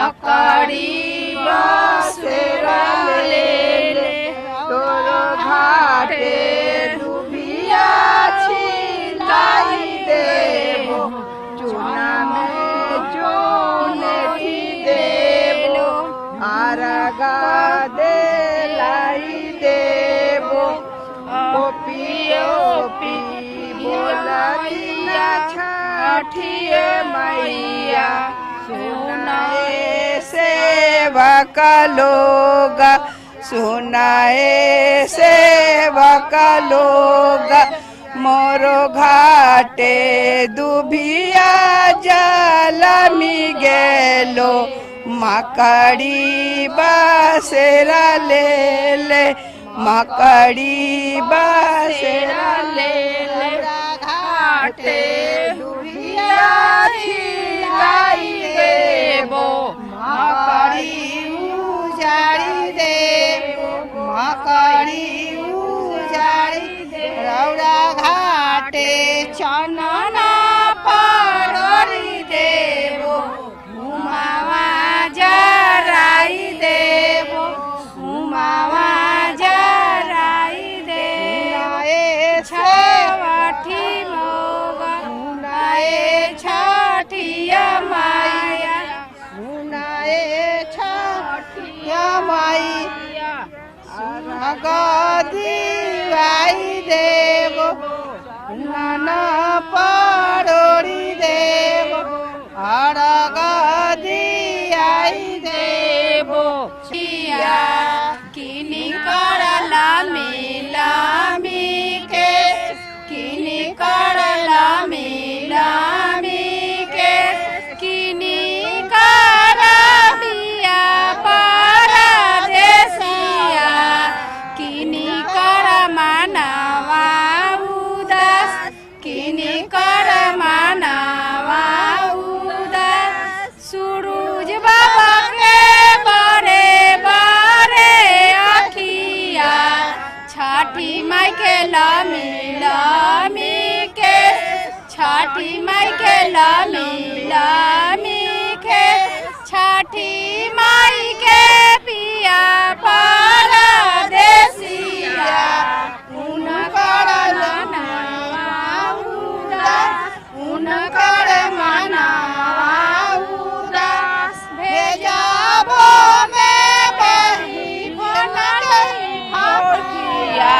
मकड़ी बसेरा ले तोर घाटे डूबिया छिलाई देबो चूना में चूने देबो आरगा दे लाई देबो ओपी बोलिया छठिए मैया सुनाए सेवक लोग सुनाए सेवक लोग मोरो घाटे दुभिया जल गेलो मकड़ी बसेरा ले मकड़ी बसेरा ले घाटे दुभिया छिलाई देबो मकड़ी उजाड़ी देबो मकड़ी उजाड़ी रौरा घाटे चनना परोरी देबो उमावा जराई देबो उमावा जराई देबो छठी मोगा उनाए छठिया माया उनाए छठिया माया गदी आई देबो नाना परोरी देबो और गदी आई देबो छिया किनी करला मिलामी के किनी करला मिलामी के किनी करबिया परदेसिया किनी कर मानवा उदास किनी कर मानवा उदास सूरज बाबा के बड़े बड़े अखिया छठी माई के लामी लामी के छठी माई के लामी लामी के छठी माई के पिया परदेसिया उनकर मनावा उदास उनकर मनावा उदास भेजाबो में बही बनल हकिया